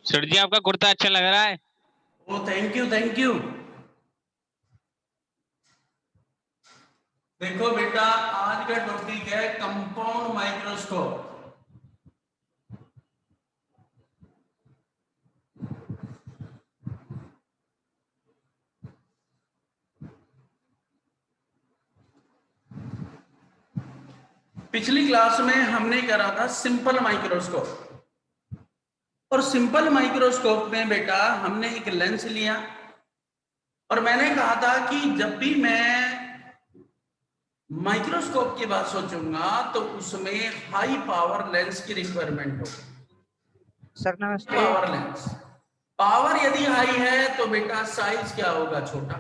Sir जी आपका कुर्ता अच्छा लग रहा है। ओ थैंक यू थैंक यू। देखो बेटा, आज का टॉपिक है कंपाउंड माइक्रोस्कोप। पिछली क्लास में हमने करा था सिंपल माइक्रोस्कोप, और सिंपल माइक्रोस्कोप में बेटा हमने एक लेंस लिया और मैंने कहा था कि जब भी मैं माइक्रोस्कोप की बात सोचूंगा तो उसमें हाई पावर लेंस की रिक्वायरमेंट होगी। सर नमस्ते। पावर लेंस, पावर यदि हाई है तो बेटा साइज क्या होगा? छोटा।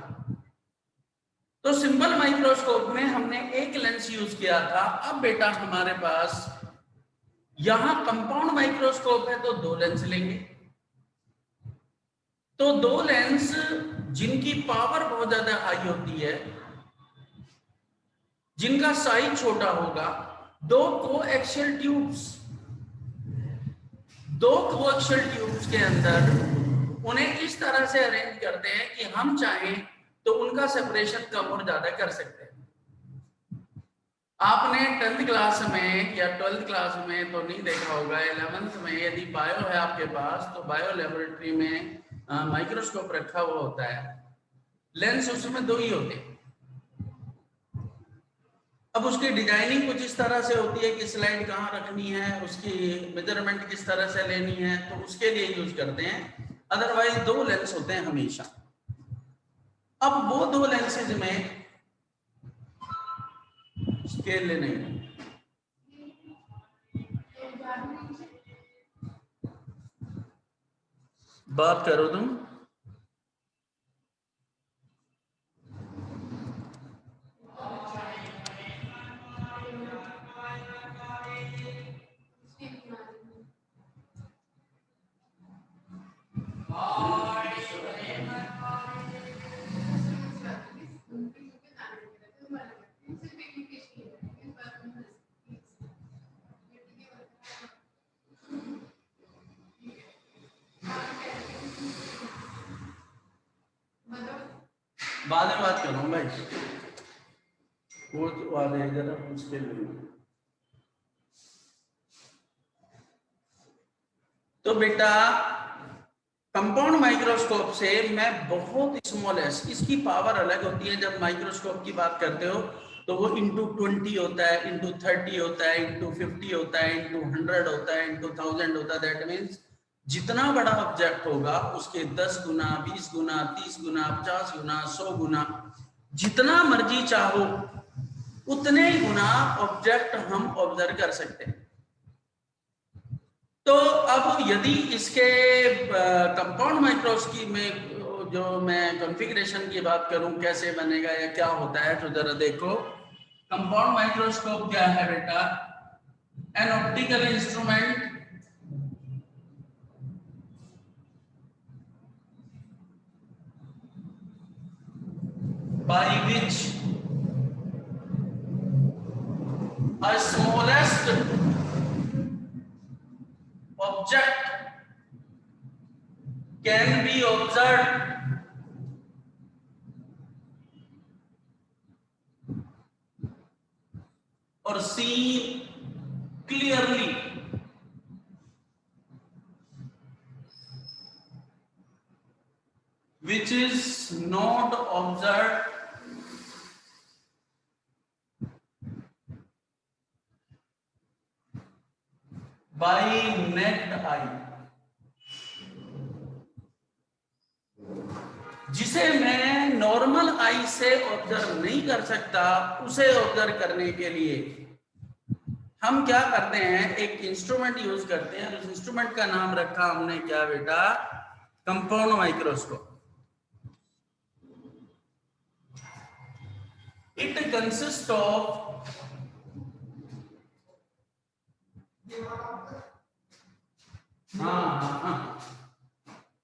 तो सिंपल माइक्रोस्कोप में हमने एक लेंस यूज किया था। अब बेटा हमारे पास यहां कंपाउंड माइक्रोस्कोप है तो दो लेंस लेंगे। तो दो लेंस जिनकी पावर बहुत ज्यादा हाई होती है, जिनका साइज छोटा होगा, दो कोएक्सियल ट्यूब्स के अंदर उन्हें इस तरह से अरेंज करते हैं कि हम चाहें तो उनका सेपरेशन कम और ज्यादा कर सकते हैं। आपने 10th क्लास में या 12th क्लास में तो नहीं देखा होगा, 11th में यदि बायो है आपके पास तो बायो लेबोरेटरी में माइक्रोस्कोप रखा हुआ होता है। लेंस उसमें दो ही होते हैं। अब उसकी डिजाइनिंग कुछ इस तरह से होती है कि स्लाइड कहाँ रखनी है, उसकी मेजरमेंट किस तरह से लेनी है, तो उसके लिए यूज करते हैं। अदरवाइज दो लेंस होते हैं हमेशा। अब वो दो लेंसेज में स्केल लेने बात करो तुम। बाद में बात करूँ भाई, वो वाले जरा उसके लिए। तो बेटा कंपाउंड माइक्रोस्कोप से मैं बहुत स्मॉल है, इसकी पावर अलग होती है। जब माइक्रोस्कोप की बात करते हो तो वो इंटू 20 होता है, इंटू 30 होता है, इंटू 50 होता है, इंटू 100 होता है, इंटू 1000 होता है। दैट मीन्स जितना बड़ा ऑब्जेक्ट होगा उसके 10 गुना, 20 गुना, 30 गुना, 50 गुना, 100 गुना, जितना मर्जी चाहो उतने ही गुना ऑब्जेक्ट हम ऑब्जर्व कर सकते हैं। तो अब यदि इसके कंपाउंड माइक्रोस्कोप में जो मैं कॉन्फ़िगरेशन की बात करूं, कैसे बनेगा या क्या होता है, तो जरा देखो। कंपाउंड माइक्रोस्कोप क्या है बेटा? An optical instrument by which a smallest object can be observed or seen clearly which is not observed by naked eye। जिसे मैं नॉर्मल आई से ऑब्जर्व नहीं कर सकता, उसे ऑब्जर्व करने के लिए हम क्या करते हैं, एक इंस्ट्रूमेंट यूज करते हैं। उस इंस्ट्रूमेंट का नाम रखा हमने क्या बेटा? Compound microscope. It consist of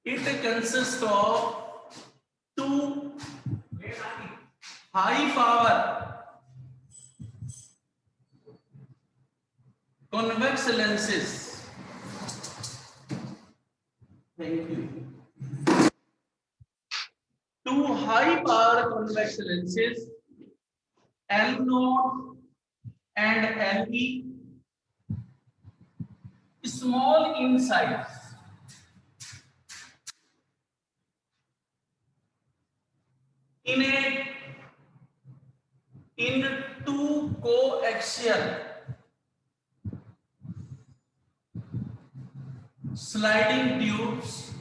it consists of two high power convex lenses Thank you. Two high power convex lenses L0 and LE, small in size, in two coaxial sliding tubes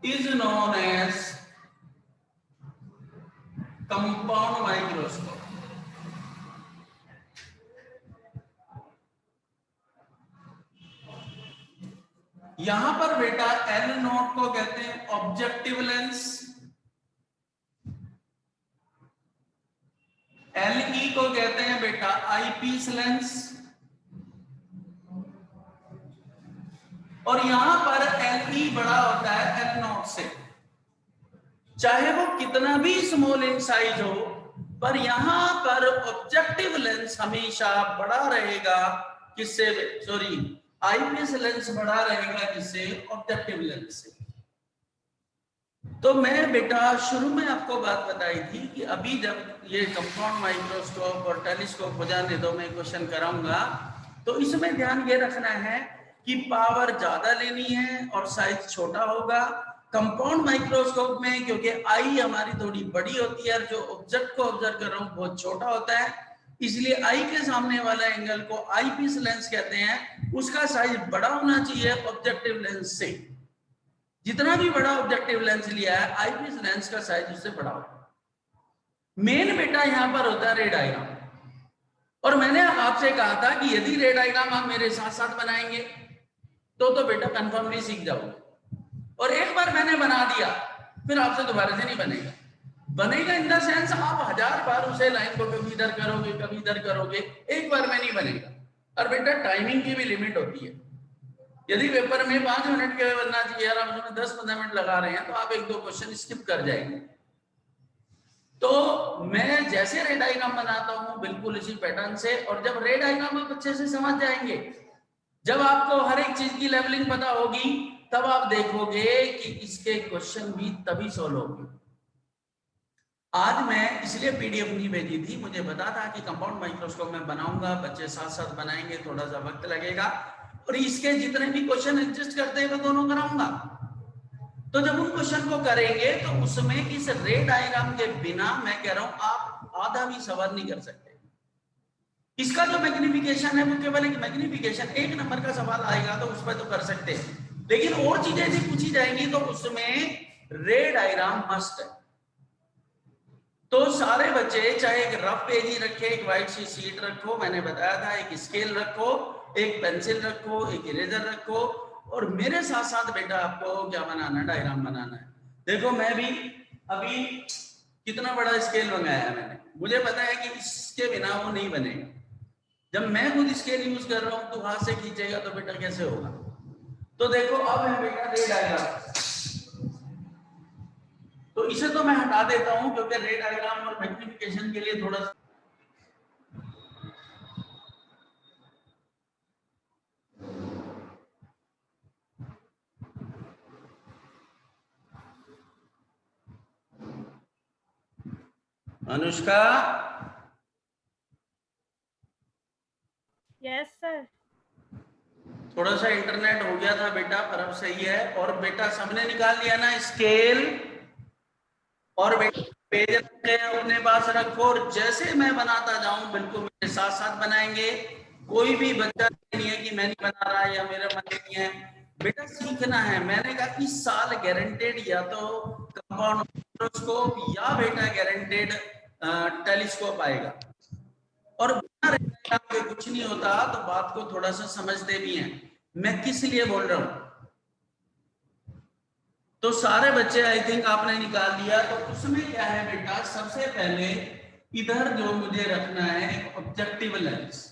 is known as compound microscope. यहां पर बेटा L0 को कहते हैं objective lens, LE को कहते हैं बेटा आईपीस लेंस, और यहां पर LE बड़ा होता है L0 से, चाहे वो कितना भी स्मॉल इन साइज हो, पर यहां पर ऑब्जेक्टिव लेंस हमेशा बड़ा रहेगा किससे, सॉरी आईपीएस लेंस बड़ा रहेगा किससे, ऑब्जेक्टिव लेंस से। तो मैं बेटा शुरू में आपको बात बताई थी कि अभी जब ये कंपाउंड माइक्रोस्कोप और टेलीस्कोप हो जाने दो, मैं क्वेश्चन कराऊंगा, तो इसमें ध्यान ये रखना है कि पावर ज्यादा लेनी है और साइज छोटा होगा। कंपाउंड माइक्रोस्कोप में क्योंकि आई हमारी थोड़ी बड़ी होती है और जो ऑब्जेक्ट को ऑब्जर्व कर रहा हूँ बहुत छोटा होता है, इसलिए आई के सामने वाला एंगल को आईपीस लेंस कहते हैं। उसका साइज बड़ा होना चाहिए ऑब्जेक्टिव लेंस से, जितना भी बड़ा ऑब्जेक्टिव लेंस लिया है आईपीस लेंस का साइज उससे बड़ा होगा। मेन बेटा यहाँ पर होता है रे डायग्राम, और मैंने आपसे कहा था कि यदि रे डायग्राम आप मेरे साथ साथ बनाएंगे तो बेटा कंफर्मली सीख जाओगे, और एक बार मैंने बना दिया फिर आपसे दोबारा से नहीं बनेगा। बनेगा इन द सेंस आप 1000 बार उसे लाइन को कभी इधर करोगे कभी इधर करोगे, एक बार में नहीं बनेगा। और बेटा टाइमिंग की भी लिमिट होती है, यदि पेपर में 5 मिनट के बनना चाहिए और आप उसमें 10-15 मिनट लगा रहे हैं तो आप 1-2 क्वेश्चन स्किप कर जाएंगे। तो मैं जैसे रे डायग्राम बनाता हूं बिल्कुल इसी पैटर्न से, और जब रे डायग्राम आप अच्छे से समझ जाएंगे, जब आपको हर एक चीज की लेवलिंग पता होगी, तब आप देखोगे कि इसके क्वेश्चन भी तभी सॉल्व होंगे। आज मैं इसलिए पीडीएफ नहीं भेजी थी, मुझे पता था कि कंपाउंड माइक्रोस्कोप में बनाऊंगा, बच्चे साथ साथ बनाएंगे, थोड़ा सा वक्त लगेगा, और इसके जितने भी क्वेश्चन एडजस्ट करते हैं वो दोनों कराऊंगा। तो जब उन क्वेश्चन को करेंगे तो उसमें इस रे डायग्राम के बिना मैं कह रहा हूं आप आधा भी सवाल नहीं कर सकते। इसका जो मैग्निफिकेशन है वो केवल एक मैग्निफिकेशन, 1 नंबर का सवाल आएगा तो उस पर तो कर सकते हैं, लेकिन और चीजें यदि पूछी जाएंगी तो उसमें रे डायग्राम मस्ट है। तो सारे बच्चे चाहे एक रफ पेज ही रखे, एक व्हाइट सी शीट रखो, मैंने बताया था एक स्केल रखो, एक पेंसिल रखो, एक इरेजर रखो, और मेरे साथ साथ बेटा आपको क्या बनाना है, डायग्राम बनाना है। देखो मैं भी अभी कितना बड़ा स्केल मंगाया है मैंने, मुझे पता है कि इसके बिना वो नहीं बनेगा। जब मैं खुद स्केल यूज कर रहा हूं तो हाथ से खींचेगा तो बेटा कैसे होगा। तो देखो अब है बेटा रे डायग्राम, तो इसे तो मैं हटा देता हूं क्योंकि रे डायग्राम और मैग्निफिकेशन के लिए थोड़ा अनुष्का। Yes sir. थोड़ा सा इंटरनेट हो गया था बेटा, पर अब सही है। और बेटा सबने निकाल लिया ना स्केल, और बेटा पेज अपने पास रखो, और जैसे मैं बनाता जाऊं बिल्कुल मेरे साथ साथ बनाएंगे। कोई भी बच्चा नहीं है कि मैं नहीं बना रहा या मेरा मन नहीं है, बेटा सीखना है। मैंने कहा इस साल गारंटेड या तो कंपाउंड माइक्रोस्कोप या बेटा गारंटेड टेलीस्कोप आएगा, और बिना रेखा के कुछ नहीं होता। तो बात को थोड़ा सा समझते भी हैं मैं किस लिए बोल रहा हूं। तो सारे बच्चे आई थिंक आपने निकाल दिया, तो उसमें क्या है बेटा, सबसे पहले इधर जो मुझे रखना है एक ऑब्जेक्टिव लेंस,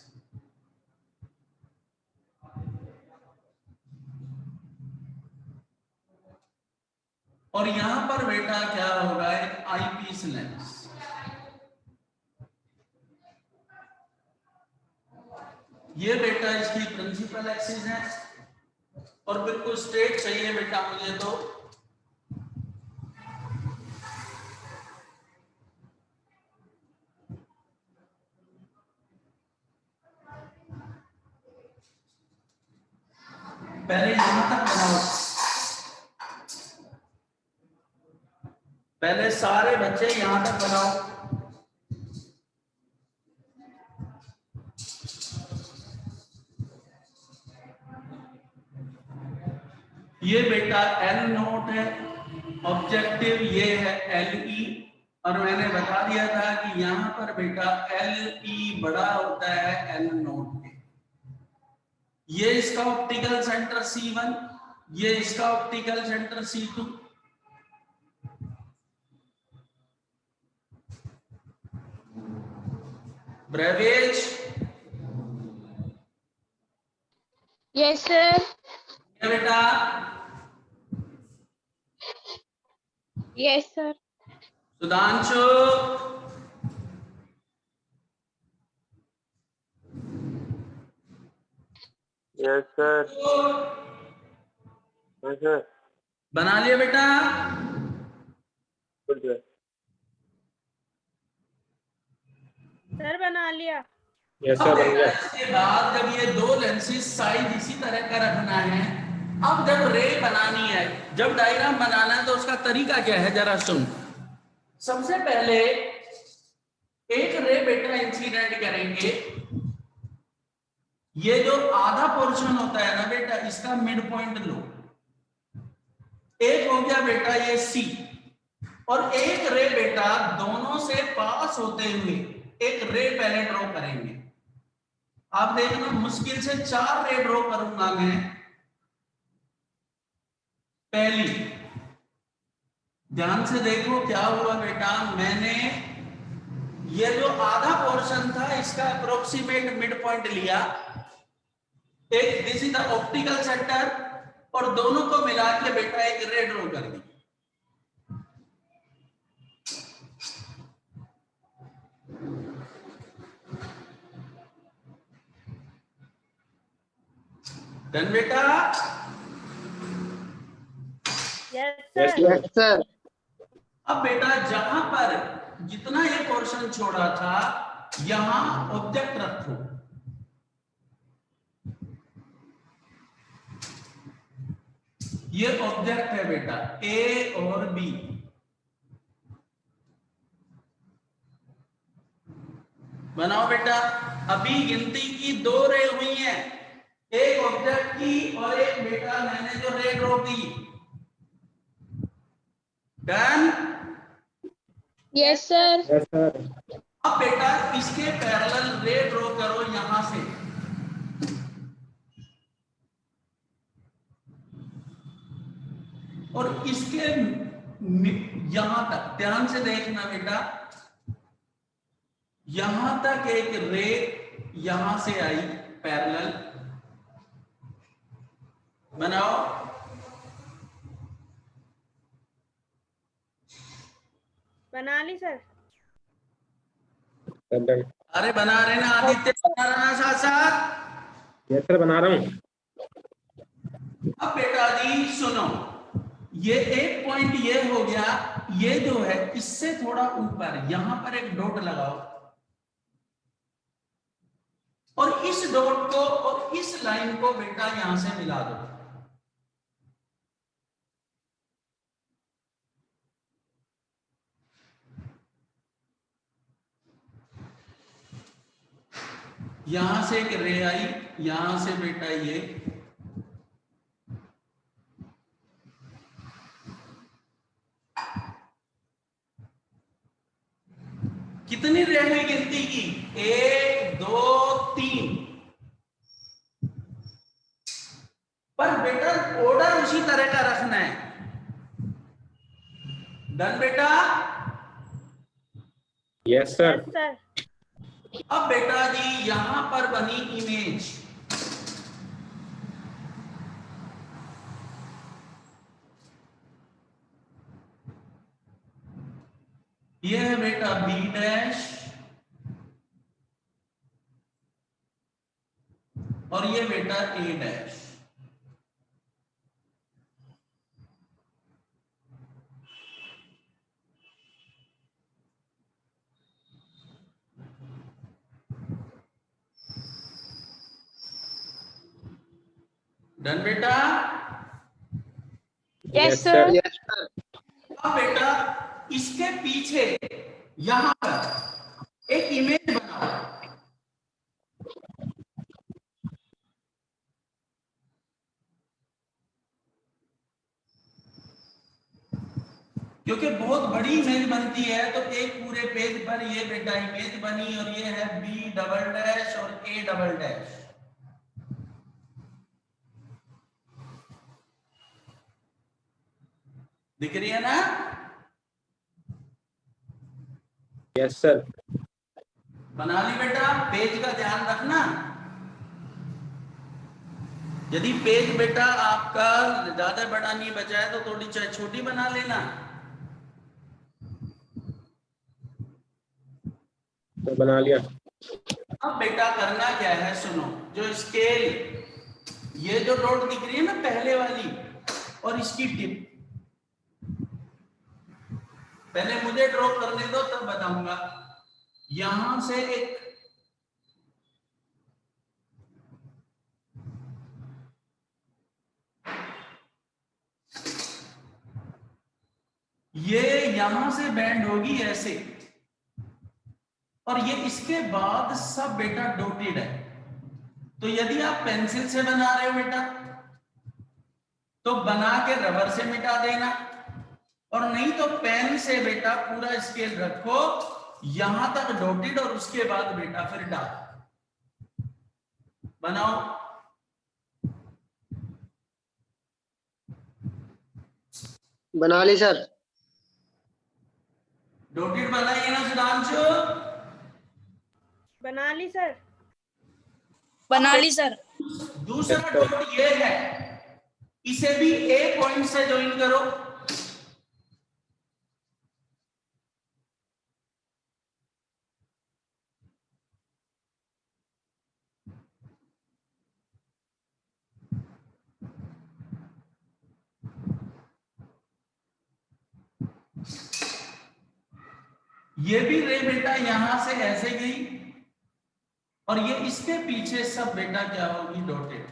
और यहां पर बेटा क्या होगा, एक आईपीस वर्कपीस लेंस। ये बेटा इसकी प्रिंसिपल एक्सिस है और बिल्कुल स्ट्रेट चाहिए बेटा मुझे तो पहले यहां तक बनाओ, पहले सारे बच्चे यहां तक बनाओ। ये बेटा एल नोट है, ऑब्जेक्टिव ये है एल ई, और मैंने बता दिया था कि यहां पर बेटा एल ई बड़ा होता है एल नोट के। ये इसका ऑप्टिकल सेंटर C1, ये इसका ऑप्टिकल सेंटर C2। ब्रेवेज यस सर। ये बेटा yes sir. Sudhanshu yes sir. Yes sir. बना लिया बेटा? सर बना लिया। यस अब सर बन बेटा गया। इसके बाद जब ये दो लेंसेज साइज इसी तरह का रखना है, अब जब रे बनानी है, जब डायग्राम बनाना है, तो उसका तरीका क्या है जरा सुन। सबसे पहले एक रे बेटा इंसिडेंट करेंगे, ये जो आधा पोर्शन होता है ना बेटा, इसका मिड पॉइंट लो। एक हो गया बेटा ये सी, और एक रे बेटा दोनों से पास होते हुए एक रे पहले ड्रॉ करेंगे। आप देखना मुश्किल से 4 रे ड्रॉ करूंगा मैं। पहली, ध्यान से देखो क्या हुआ बेटा, मैंने ये जो आधा पोर्शन था इसका अप्रोक्सीमेट मिड पॉइंट लिया, एक this is the optical centre, और दोनों को मिला के बेटा एक रे ड्रॉ कर दी। डन बेटा? Yes yes sir. अब बेटा जहां पर जितना ये पोर्शन छोड़ा था, यहां ऑब्जेक्ट रखो। ये ऑब्जेक्ट है बेटा ए और बी। बनाओ बेटा। अभी गिनती की 2 रे हुई हैं, एक ऑब्जेक्ट की और एक बेटा मैंने जो रे ड्रॉ की। Done? Yes sir. Yes sir. अब बेटा इसके पैरेलल रे ड्रॉ करो यहां से, और इसके यहां तक ध्यान से देखना बेटा, यहां तक एक रे यहां से आई पैरेलल। बनाओ। बना ली सर। अरे बना रहे ना आदित्य, बना रहा ना साथ साथ। यस सर बना रहा हूँ। अब बेटा जी सुनो, ये एक पॉइंट ये हो गया, ये जो है इससे थोड़ा ऊपर यहां पर एक डॉट लगाओ, और इस डॉट को और इस लाइन को बेटा यहां से मिला दो। यहां से एक रे आई, यहां से बेटा ये, कितनी रे हुई गिनती की? 1 2 3। पर बेटा ऑर्डर उसी तरह का रखना है। डन बेटा? Yes sir. Yes sir. अब बेटा जी यहां पर बनी इमेज, ये है बेटा बी डैश और ये बेटा ए डैश। डन बेटा। Yes, sir. Yes, sir. अब बेटा इसके पीछे यहां पर एक इमेज बनाओ। क्योंकि बहुत बड़ी इमेज बनती है तो एक पूरे पेज पर ये बेटा इमेज बनी और ये है बी डबल डैश और ए डबल डैश। दिख रही है ना? Yes, sir. बना ली बेटा। पेज का ध्यान रखना, यदि पेज बेटा आपका ज्यादा बड़ा नहीं बचा है तो थोड़ी चाहे छोटी बना लेना। तो बना लिया। अब बेटा करना क्या है, सुनो। जो स्केल, ये जो डॉट दिख रही है ना पहले वाली, और इसकी टिप पहले मुझे ड्रॉ करने दो तब बताऊंगा। यहां से एक ये यहां से बैंड होगी ऐसे, और ये इसके बाद सब बेटा डॉटेड है। तो यदि आप पेंसिल से बना रहे हो बेटा तो बना के रबर से मिटा देना, और नहीं तो पेन से बेटा पूरा स्केल रखो यहां तक डॉटेड, और उसके बाद बेटा फिर डाल बनाओ। बना ली सर। डॉटेड बनाइए ना सुधांशु? बना ली सर। बना ली सर। दूसरा डॉट ये है, इसे भी ए पॉइंट से ज्वाइन करो। ये भी रे बेटा यहां से ऐसे गई, और ये इसके पीछे सब बेटा क्या होगी डॉटेड।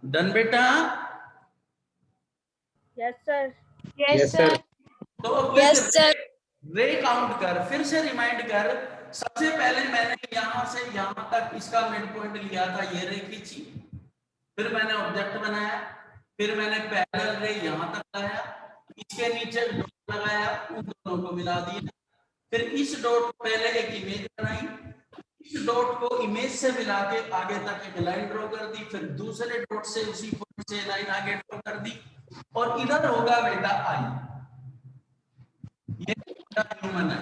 डन बेटा। Yes, sir. Yes, sir. तो अब यस सर। रे काउंट कर, फिर से रिमाइंड कर। सबसे पहले मैंने यहां से यहां तक इसका मिड पॉइंट लिया था, ये रे खींची, फिर मैंने ऑब्जेक्ट बनाया, फिर मैंने पैरेलल रे यहां तक लाया, इसके नीचे डॉट लगाया, उन दोनों को मिला दिया, फिर इस डॉट पहले एक इमेज बनाई, इस डॉट को इमेज से मिला के आगे तक एक लाइन ड्रॉ कर दी, फिर दूसरे डॉट से उसी पॉइंट से लाइन आगे ड्रॉ कर दी, और इधर होगा बेटा आई। ये ह्यूमन है।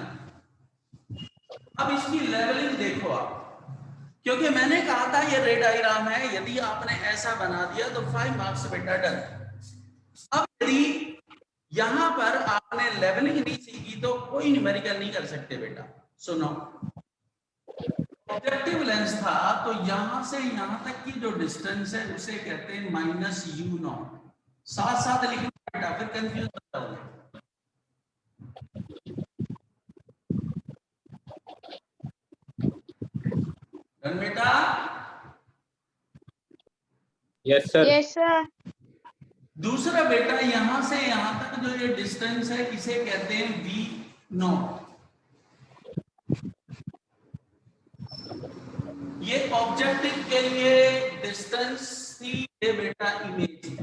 अब इसकी लेवलिंग देखो आप, क्योंकि मैंने कहा था ये रे डायग्राम है, यदि आपने ऐसा बना दिया तो 5 मार्क्स बेटा डन। अब यदि यहां पर आपने लेवलिंग नहीं सीखी तो कोई न्यूमेरिकल नहीं कर सकते बेटा। सुनो, ऑब्जेक्टिव लेंस था तो यहां से यहां तक की जो डिस्टेंस है उसे कहते हैं -u0। साथ साथ लिखना बेटा, फिर कंफ्यूज मत होगे। डन बेटा। Yes, sir. Yes, sir. दूसरा बेटा यहां से यहां तक जो ये डिस्टेंस है इसे कहते हैं v0। ये ऑब्जेक्टिव के लिए डिस्टेंस थी, ये बेटा इमेज थी।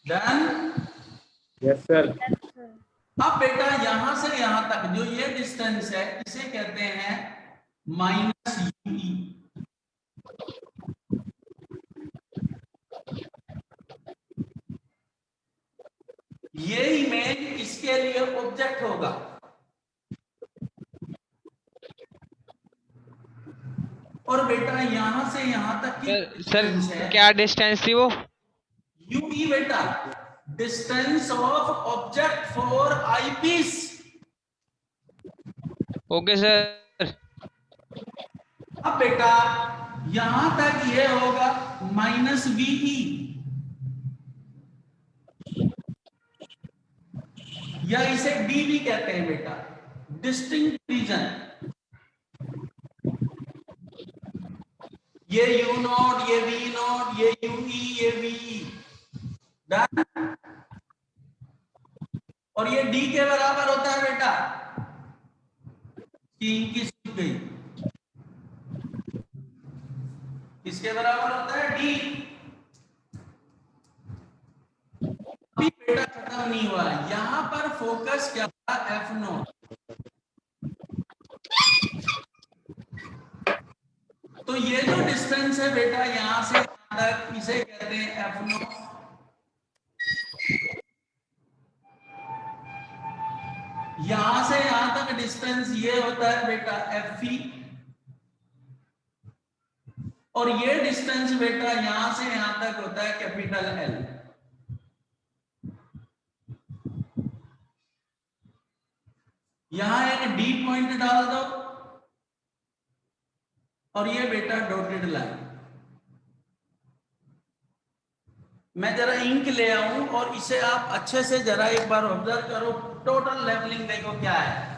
Done. Yes, sir. Yes, sir. अब बेटा यहां से यहां तक जो ये डिस्टेंस है इसे कहते हैं -ue। ये इमेज इसके लिए ऑब्जेक्ट होगा। और बेटा यहां से यहां तक की सर डिस्टेंस है क्या डिस्टेंस थी वो? यूई बेटा, distance of object for eye piece. Okay sir. अब बेटा यहां तक ये होगा -VE, या इसे डी भी कहते हैं बेटा, डिस्टिंक्ट रीजन। ये यू नॉट, ये वी नॉट, ये यूई, ये वीई, डन। और ये डी के बराबर होता है बेटा, की सूख गई, किसके बराबर होता है? डी। अभी बेटा खत्म नहीं हुआ, यहां पर फोकस क्या था? F not. तो ये जो डिस्टेंस है बेटा यहां से यहां तक, इसे कहते हैं एफ नॉट। यहां से यहां तक डिस्टेंस ये होता है बेटा एफ ई, और ये डिस्टेंस बेटा यहां से यहां तक होता है कैपिटल एल। यहां एक डी पॉइंट डाल दो, और ये बेटा डॉटेड लाइन। मैं जरा इंक ले आऊं और इसे आप अच्छे से जरा एक बार ऑब्जर्व करो, टोटल लेवलिंग देखो क्या है।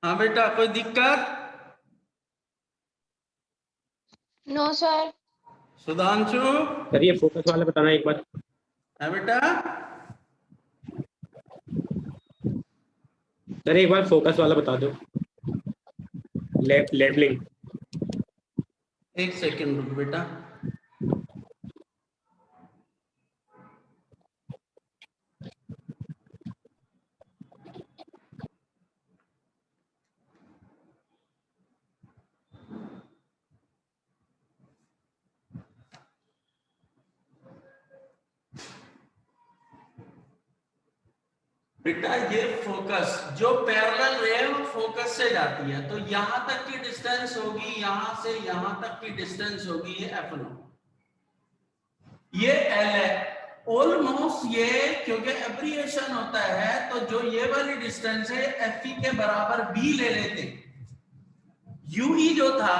हाँ बेटा, कोई दिक्कत? No sir. सुधांशु? सर ये फोकस वाला बताना एक बार। है बेटा? सर एक बार फोकस वाला बता दो, लेवलिंग। एक सेकंड रुक बेटा। बेटा ये फोकस जो पैरेलल रे है वो फोकस से जाती है, तो यहां तक की डिस्टेंस होगी, यहां से यहां तक की डिस्टेंस होगी ये एफ नॉट, ये एल है ऑलमोस्ट ये, क्योंकि एब्रिएशन होता है तो जो ये वाली डिस्टेंस है एफ ई के बराबर बी ले लेते। यूई जो था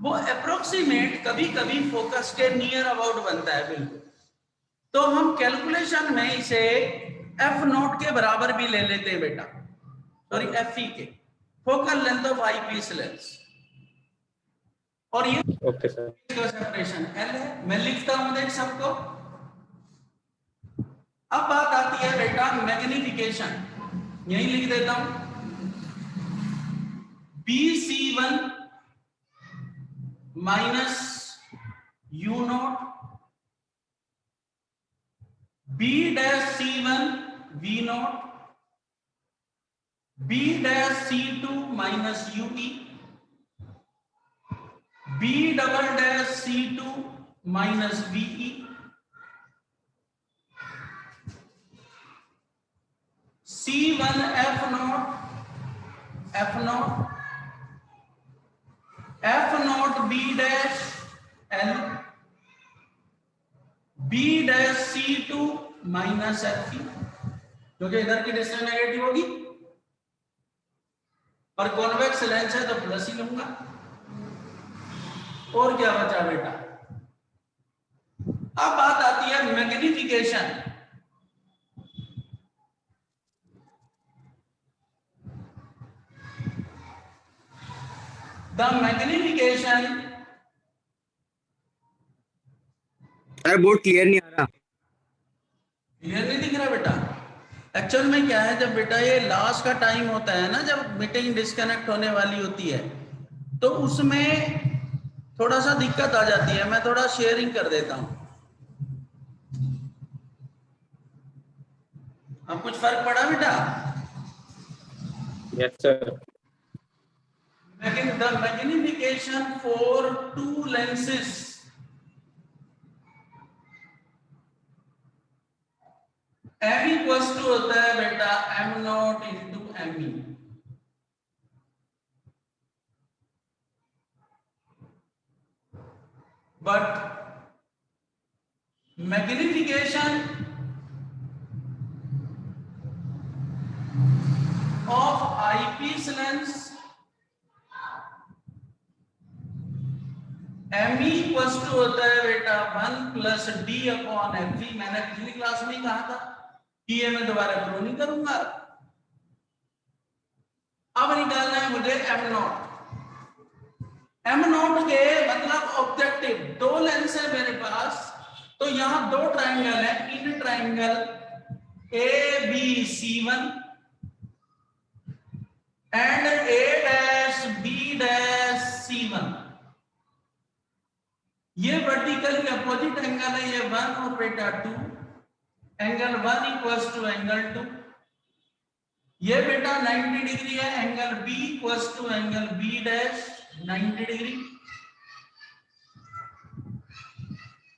वो अप्रोक्सीमेट कभी कभी फोकस के नियर अबाउट बनता है बिल्कुल, तो हम कैलकुलेशन में इसे एफ नॉट के बराबर भी ले लेते हैं बेटा, सॉरी एफ ई के, focal length of eye piece lens. और ये ओके सर। सेपरेशन एल है, मैं लिखता हूं देख सबको। अब बात आती है बेटा मैग्निफिकेशन, यही लिख देता हूं, BC1 minus U0 B dash C1 V naught, B dash C2 minus UE, B double dash C2 minus VE, C1 F naught, F naught, F naught B dash L, B dash C2 minus FE, क्योंकि इधर की distance negative होगी और convex lens है तो plus ही लूंगा। और क्या बचा बेटा? अब बात आती है magnification. The magnification, sir board clear नहीं आ रहा। क्लियर नहीं दिख रहा बेटा? एक्चुअल में क्या है, जब बेटा ये लास्ट का टाइम होता है ना, जब मीटिंग डिस्कनेक्ट होने वाली होती है, तो उसमें थोड़ा सा दिक्कत आ जाती है। मैं थोड़ा शेयरिंग कर देता हूं। अब कुछ फर्क पड़ा बेटा? Yes sir. The magnification for two lenses M equals to होता है बेटा M naught into ME। But magnification of eyepiece lens ME equals to होता है बेटा 1 plus D upon FE। मैंने पिछली क्लास में ही कहा था कि ये मैं दोबारा प्रूव नहीं करूंगा। अब निकालना है मुझे M नॉट। M नॉट के मतलब ऑब्जेक्टिव, दो लेंस है मेरे पास, तो यहां दो ट्राइंगल है। In triangle ABC1 and A-B'(C1), ये वर्टिकली अपोजिट एंगल है, ये 1 और बेटा 2। Angle 1 equals to angle 2। ये बेटा 90 डिग्री है। Angle B equals to angle B' 90 degree.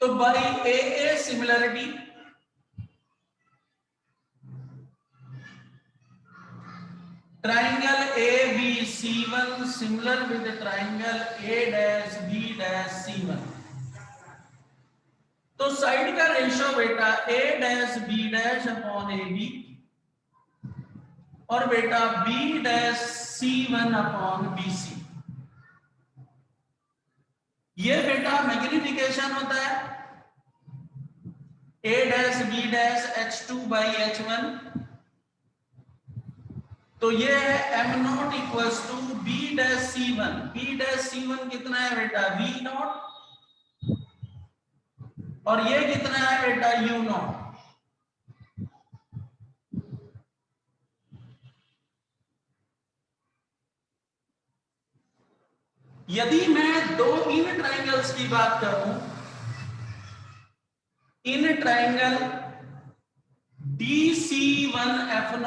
तो by AA similarity triangle ABC1 similar with the triangle A-B'(C1). तो साइड का रेशियो बेटा A'(B' अपॉन AB और बेटा B'(C1 अपॉन BC। ये बेटा मैग्निफिकेशन होता है A'(B' H2/H1। तो ये है M not equals to B'(C1). B'(C1 कितना है बेटा? V not. और ये कितना है बेटा? U not. यदि मैं दो इन ट्राइंगल्स की बात करूं, in triangle DC1F0,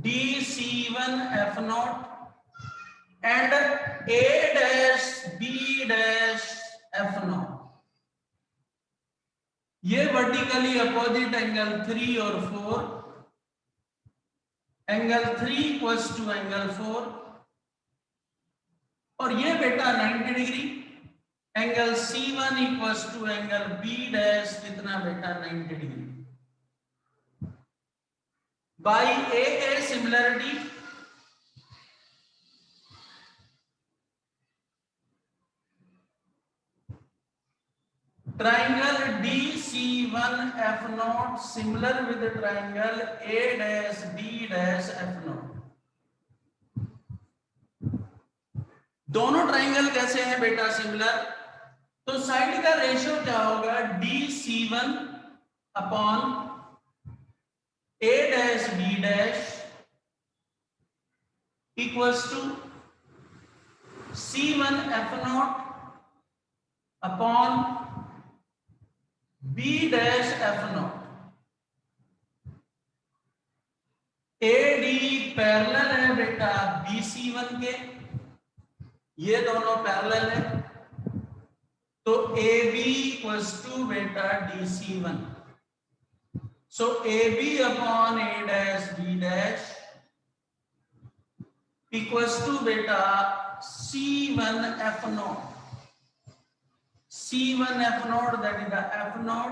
DC1F0 and A'(B'(F0, ये वर्टिकली अपोजिट एंगल 3 और 4। एंगल 3 इक्वल्स टू एंगल 4 और ये बेटा 90 degree. Angle C1 equals to angle B' कितना बेटा? 90 degree. By AA similarity triangle DC1F0 similar with the triangle A'(B'(F0। दोनों triangle कैसे हैं बेटा? सिमिलर। तो साइड का रेशियो क्या होगा? DC1 upon A'(B' equals to C1F0 upon B dash F not. A D parallel है बेटा BC1 के, ये दोनों पैरेलल है, तो AB इक्वल्स टू बेटा DC1। So AB upon A dash B dash equals to बेटा C1 F not. C1 F not that is the F not,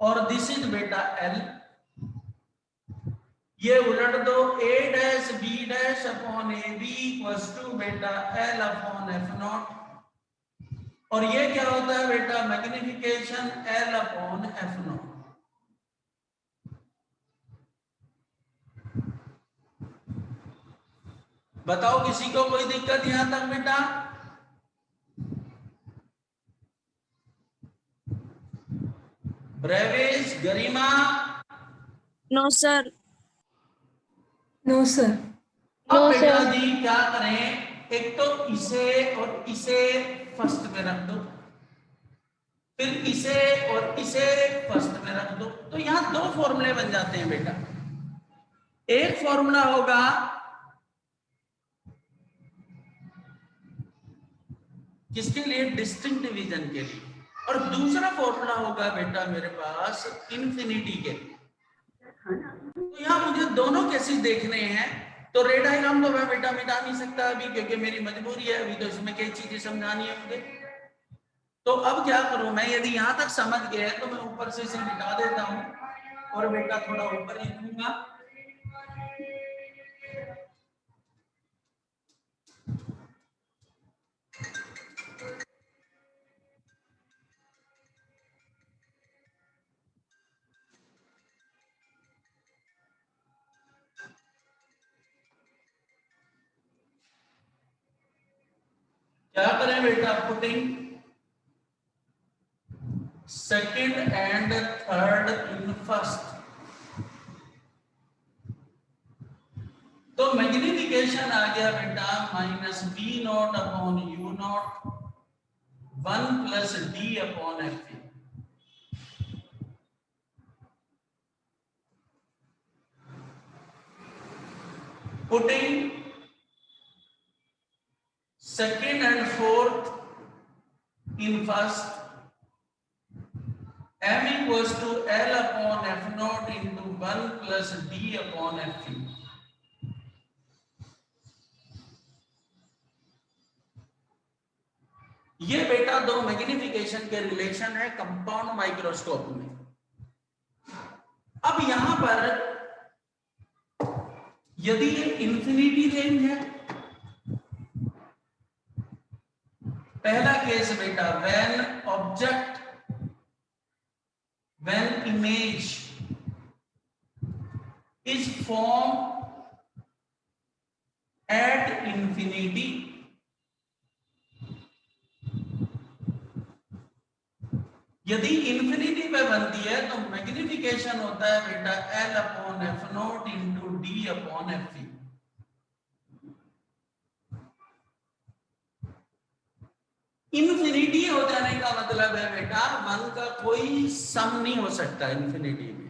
और दिस इज बेटा L। ये उलट दो, A dash B dash upon AB equals to बेटा L upon F not, और ये क्या होता है बेटा magnification L upon F not. बताओ किसी को कोई दिक्कत यहां तक बेटा? ब्रेवेज, Garima? No sir. No sir. अब नो बेटा सर। जी क्या करें, एक तो इसे और इसे फर्स्ट में रख दो, फिर इसे और इसे फर्स्ट में रख दो, तो यहां दो फॉर्मूले बन जाते हैं बेटा। एक फॉर्मूला होगा किसके लिए, डिस्टिंक्ट डिवीजन के लिए, और दूसरा फॉर्मूला होगा बेटा मेरे पास इंफिनिटी के लिए। तो यहाँ मुझे दोनों केसेस देखने हैं, तो रेड डायग्राम तो मैं बेटा मिटा नहीं सकता अभी, क्योंकि मेरी मजबूरी है, अभी तो इसमें कई चीजें समझानी है मुझे। तो अब क्या करूं मैं, यदि यहां तक समझ गए तो मैं ऊपर से इसे मिटा देता हूं और बेटा थोड़ा ऊपर ही दूंगा। क्या करें बेटा, putting second and third in first, तो मैग्निफिकेशन आ गया बेटा -B not upon U not 1 plus D upon F। Putting second and fourth in first, M equals to L upon F naught into 1 plus D upon F। ये बेटा दो magnification के relation है compound microscope में। अब यहां पर यदि ये इंफिनिटी रेंज है, पहला केस बेटा when image is formed at infinity, यदि इंफिनिटी पे बनती है तो मैग्निफिकेशन होता है बेटा L upon F not into D upon F। Infinity हो जाने का मतलब है बेटा 1 का कोई सम नहीं हो सकता इंफिनिटी में।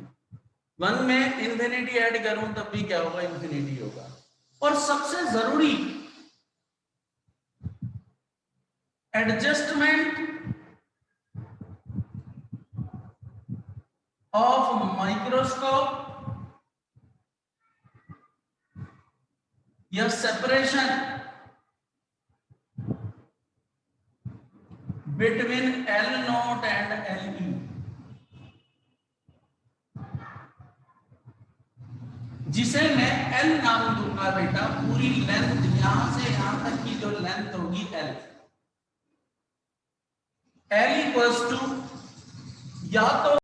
1 में इंफिनिटी ऐड करूं तब भी क्या होगा, इंफिनिटी होगा। और सबसे जरूरी एडजस्टमेंट ऑफ माइक्रोस्कोप या separation between L naught and LE, जिसे मैं L नाम दूंगा बेटा, पूरी लेंथ यहां से यहां तक की जो लेंथ होगी L इक्वल्स टू या तो